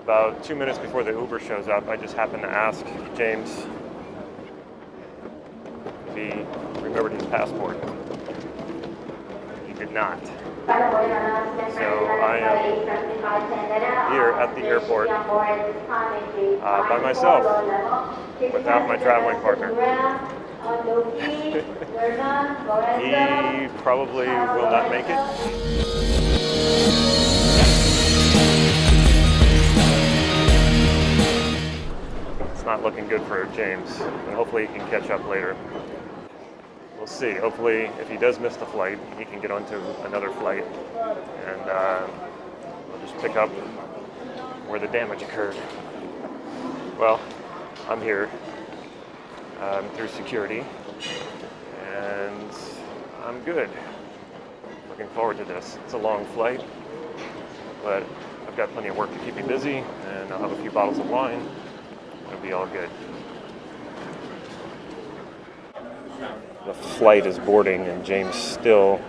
About 2 minutes before the Uber shows up, I just happened to ask James if he remembered his passport. He did not. So I am here at the airport by myself without my traveling partner. He probably will not make it. It's not looking good for James, but hopefully he can catch up later. We'll see. Hopefully, if he does miss the flight, he can get onto another flight, and we'll just pick up where the damage occurred. Well, I'm here through security, and I'm good. Looking forward to this. It's a long flight, but I've got plenty of work to keep me busy, and I'll have a few bottles of wine. It'll be all good. The flight is boarding and James still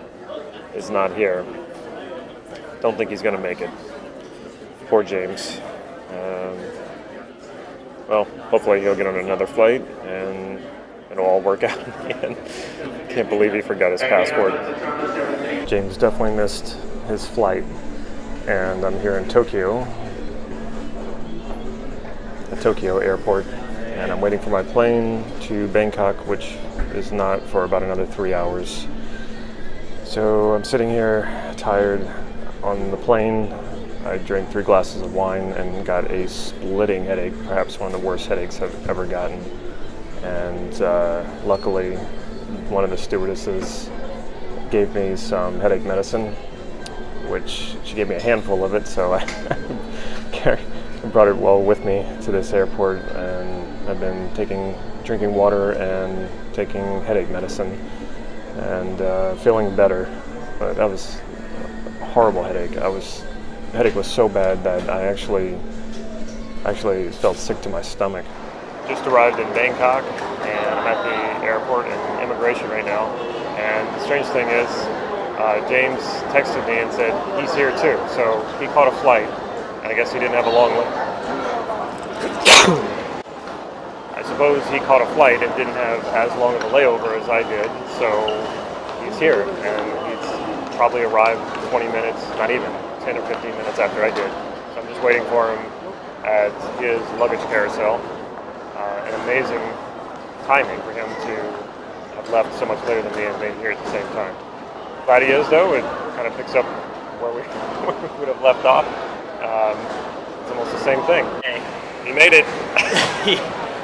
is not here. Don't think he's going to make it. Poor James. Well, hopefully he'll get on another flight and it'll all work out in the end. Can't believe he forgot his passport. James definitely missed his flight, and I'm here in Tokyo, at Tokyo airport, and I'm waiting for my plane to Bangkok, which is not for about another 3 hours. So I'm sitting here tired on the plane. I drank 3 glasses of wine and got a splitting headache, perhaps one of the worst headaches I've ever gotten. And luckily, one of the stewardesses gave me some headache medicine, which she gave me a handful of it, so I brought it well with me to this airport, and I've been drinking water and taking headache medicine, and feeling better. But that was a horrible headache. The headache was so bad that I actually felt sick to my stomach. Just arrived in Bangkok, and I'm at the airport and immigration right now. And the strange thing is, James texted me and said he's here too. So he caught a flight, and I guess he didn't have a long layover. I suppose he caught a flight and didn't have as long of a layover as I did. So he's here, and he's probably arrived 20 minutes, not even 10 or 15 minutes after I did. So I'm just waiting for him at his luggage carousel. An amazing timing for him to have left so much later than me and made here at the same time. Glad he is, though. It kind of picks up where we would have left off. It's almost the same thing. Hey. He made it.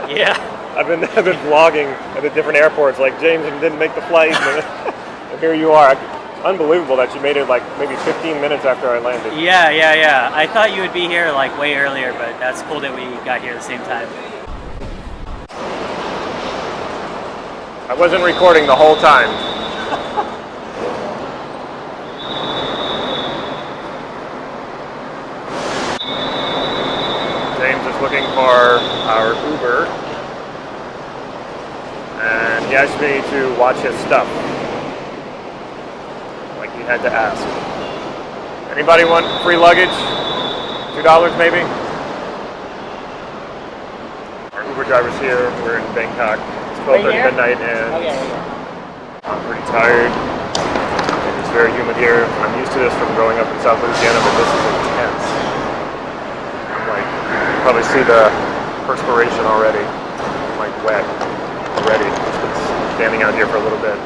Yeah. I've been vlogging at the different airports, like James didn't make the flight, and here you are. Unbelievable that you made it like maybe 15 minutes after I landed. Yeah. I thought you would be here like way earlier, but that's cool that we got here at the same time. I wasn't recording the whole time. James is looking for our Uber, and he asked me to watch his stuff. Like he had to ask. Anybody want free luggage? $2 maybe? Our Uber driver's here. We're in Bangkok. 12:30 midnight, and I'm pretty tired. It's very humid here. I'm used to this from growing up in South Louisiana, but this is intense. I'm like, you can probably see the perspiration already. I'm like wet already. Just been standing out here for a little bit.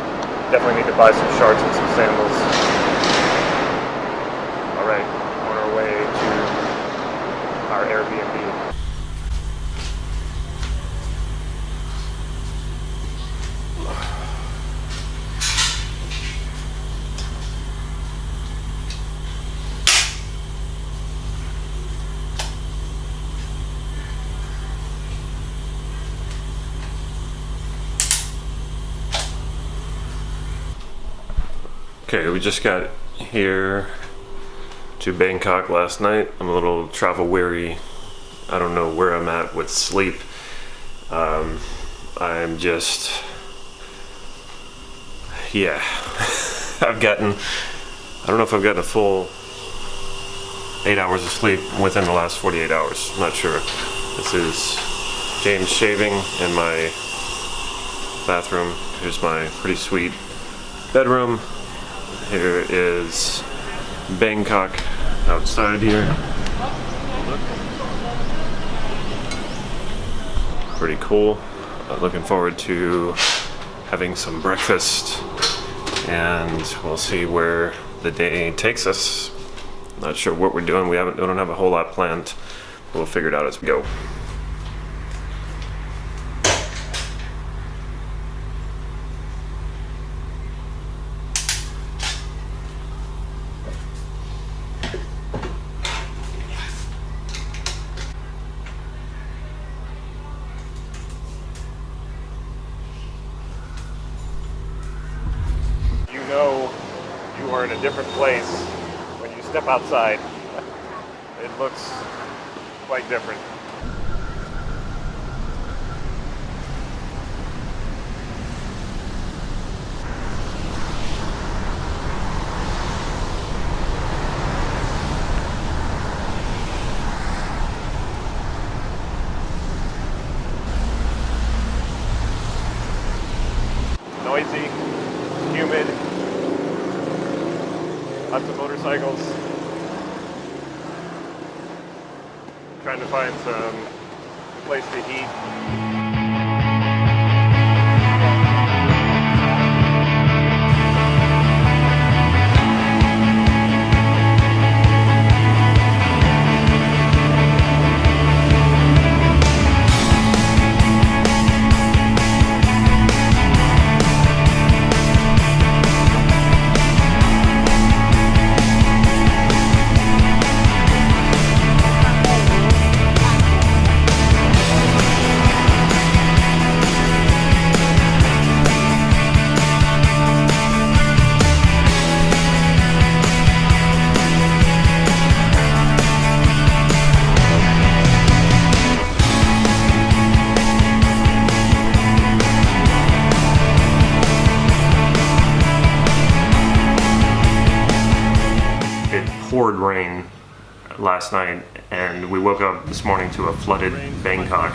Definitely need to buy some shorts and some sandals. All right, on our way to our Airbnb. Okay, we just got here to Bangkok last night. I'm a little travel weary. I don't know where I'm at with sleep. I'm just, yeah. I don't know if I've gotten a full 8 hours of sleep within the last 48 hours. I'm not sure. This is James shaving in my bathroom. Here's my pretty sweet bedroom. Here is Bangkok outside here. Pretty cool. Looking forward to having some breakfast, and we'll see where the day takes us. Not sure what we're doing. We don't have a whole lot planned. We'll figure it out as we go. You know you are in a different place when you step outside. It looks quite different. Noisy, humid, lots of motorcycles. Trying to find some place to eat. Poured rain last night, and we woke up this morning to a flooded Bangkok,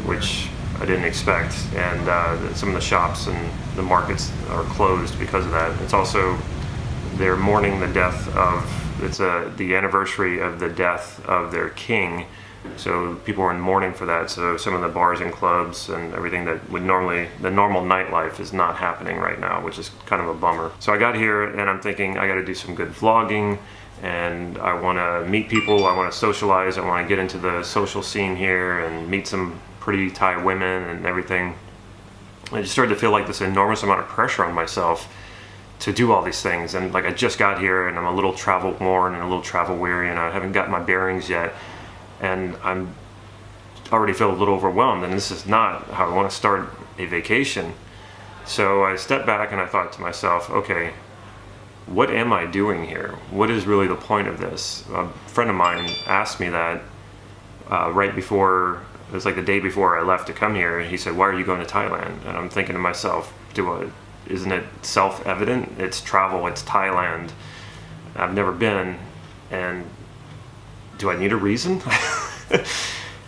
which I didn't expect, and some of the shops and the markets are closed because of that. It's also, they're mourning the death of, it's the anniversary of the death of their king, so people are in mourning for that. So some of the bars and clubs and everything that would normally, the normal nightlife is not happening right now, which is kind of a bummer. So I got here and I'm thinking I got to do some good vlogging, and I want to meet people, I want to socialize, I want to get into the social scene here and meet some pretty Thai women and everything. I just started to feel like this enormous amount of pressure on myself to do all these things, and like I just got here and I'm a little travel worn and a little travel weary, and I haven't got my bearings yet, and I'm already feel a little overwhelmed, and this is not how I want to start a vacation. So I stepped back and I thought to myself, okay, what am I doing here? What is really the point of this? A friend of mine asked me that right before, it was like the day before I left to come here. He said, why are you going to Thailand? And I'm thinking to myself, isn't it self-evident? It's travel, it's Thailand. I've never been, and do I need a reason?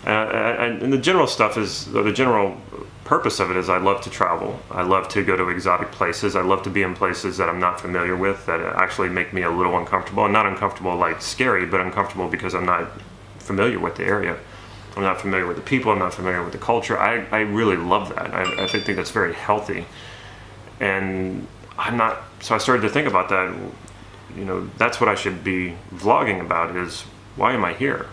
And the general stuff is, the general purpose of it is I love to travel. I love to go to exotic places. I love to be in places that I'm not familiar with, that actually make me a little uncomfortable. And not uncomfortable like scary, but uncomfortable because I'm not familiar with the area. I'm not familiar with the people. I'm not familiar with the culture. I really love that. I think that's very healthy. And so I started to think about that. You know, that's what I should be vlogging about, is why am I here?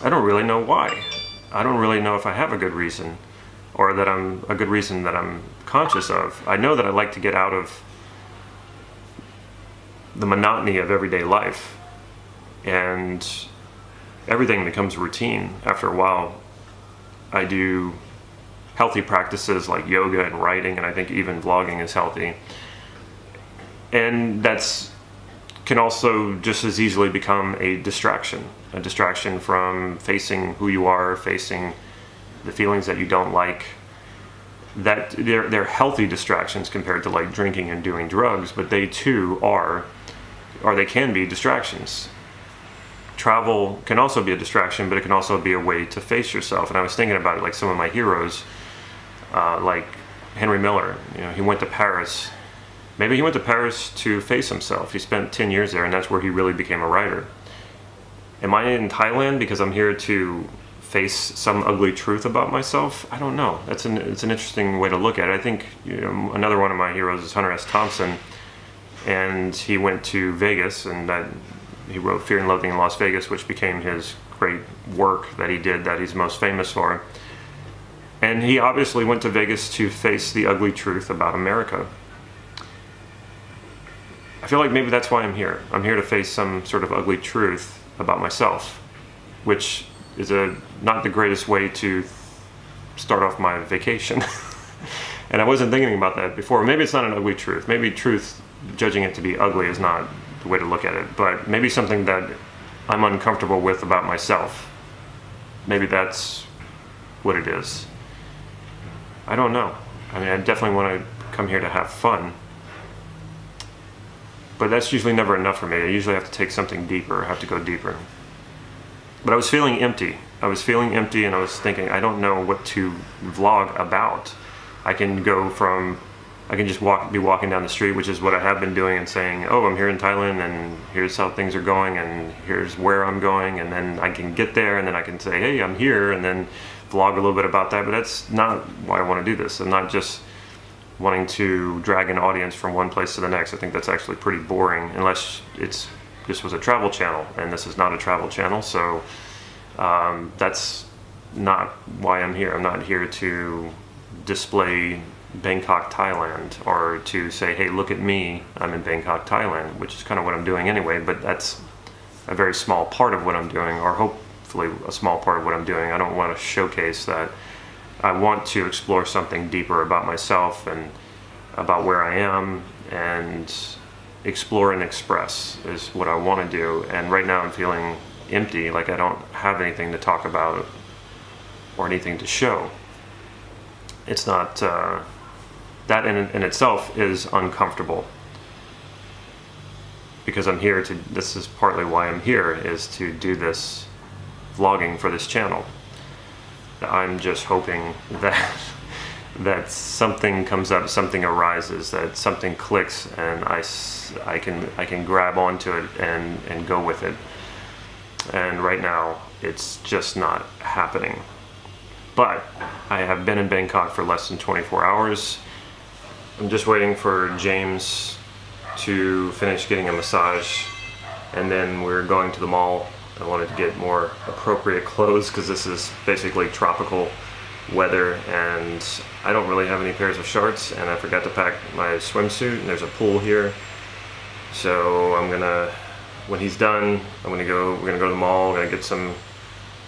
I don't really know why. I don't really know if I have a good reason, or that I'm a good reason that I'm conscious of. I know that I like to get out of the monotony of everyday life, and everything becomes routine after a while. I do healthy practices like yoga and writing, and I think even vlogging is healthy. And that's can also just as easily become a distraction from facing who you are, facing the feelings that you don't like. That they're healthy distractions compared to like drinking and doing drugs, but they too are, or they can be distractions. travel can also be a distraction, but it can also be a way to face yourself. And I was thinking about it, like some of my heroes, like Henry Miller. You know, he went to Paris. Maybe he went to Paris to face himself. He spent 10 years there, and that's where he really became a writer. Am I in Thailand because I'm here to face some ugly truth about myself? I don't know. It's an interesting way to look at it. I think, you know, another one of my heroes is Hunter S. Thompson, and he went to Vegas, and he wrote Fear and Loathing in Las Vegas, which became his great work that he did, that he's most famous for. And he obviously went to Vegas to face the ugly truth about America. I feel like maybe that's why I'm here. I'm here to face some sort of ugly truth about myself, which is not the greatest way to start off my vacation. And I wasn't thinking about that before. Maybe it's not an ugly truth. Maybe truth, judging it to be ugly, is not the way to look at it. But maybe something that I'm uncomfortable with about myself. Maybe that's what it is. I don't know. I mean, I definitely want to come here to have fun. But that's usually never enough for me. I usually have to take something deeper, I have to go deeper. But I was feeling empty. I was feeling empty, and I was thinking, I don't know what to vlog about. I can just be walking down the street, which is what I have been doing, and saying, oh, I'm here in Thailand, and here's how things are going, and here's where I'm going, and then I can get there, and then I can say, hey, I'm here, and then vlog a little bit about that. But that's not why I want to do this. I'm not just wanting to drag an audience from one place to the next. I think that's actually pretty boring, unless this was a travel channel, and this is not a travel channel. So that's not why I'm here. I'm not here to display Bangkok, Thailand, or to say, hey, look at me, I'm in Bangkok, Thailand, which is kind of what I'm doing anyway. But that's a very small part of what I'm doing, or hopefully a small part of what I'm doing. I don't want to showcase that. I want to explore something deeper about myself and about where I am, and explore and express is what I want to do. And right now I'm feeling empty, like I don't have anything to talk about or anything to show. It's not, that in itself is uncomfortable, because I'm here to, this is partly why I'm here, is to do this vlogging for this channel. I'm just hoping that something comes up, something arises, that something clicks, and I can grab onto it and go with it. And right now, it's just not happening. But I have been in Bangkok for less than 24 hours. I'm just waiting for James to finish getting a massage, and then we're going to the mall. I wanted to get more appropriate clothes because this is basically tropical weather, and I don't really have any pairs of shorts, and I forgot to pack my swimsuit, and there's a pool here. So when he's done, we're gonna go to the mall, we're gonna get some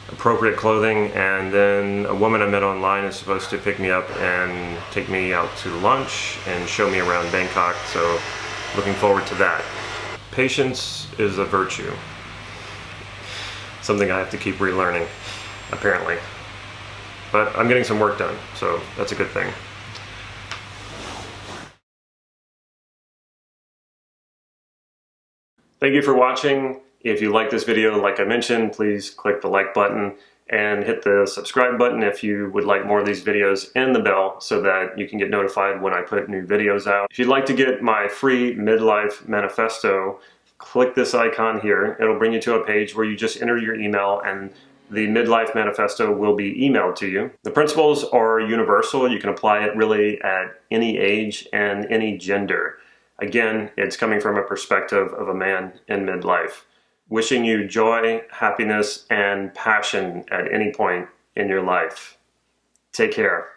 appropriate clothing, and then a woman I met online is supposed to pick me up and take me out to lunch and show me around Bangkok, so looking forward to that. Patience is a virtue. Something I have to keep relearning, apparently. But I'm getting some work done, so that's a good thing. Thank you for watching. If you like this video, like I mentioned, please click the like button and hit the subscribe button if you would like more of these videos, and the bell so that you can get notified when I put new videos out. If you'd like to get my free MidLife Manifesto, click this icon here. It'll bring you to a page where you just enter your email, and the MidLife Manifesto will be emailed to you. The principles are universal. You can apply it really at any age and any gender. Again, it's coming from a perspective of a man in midlife. Wishing you joy, happiness, and passion at any point in your life. Take care.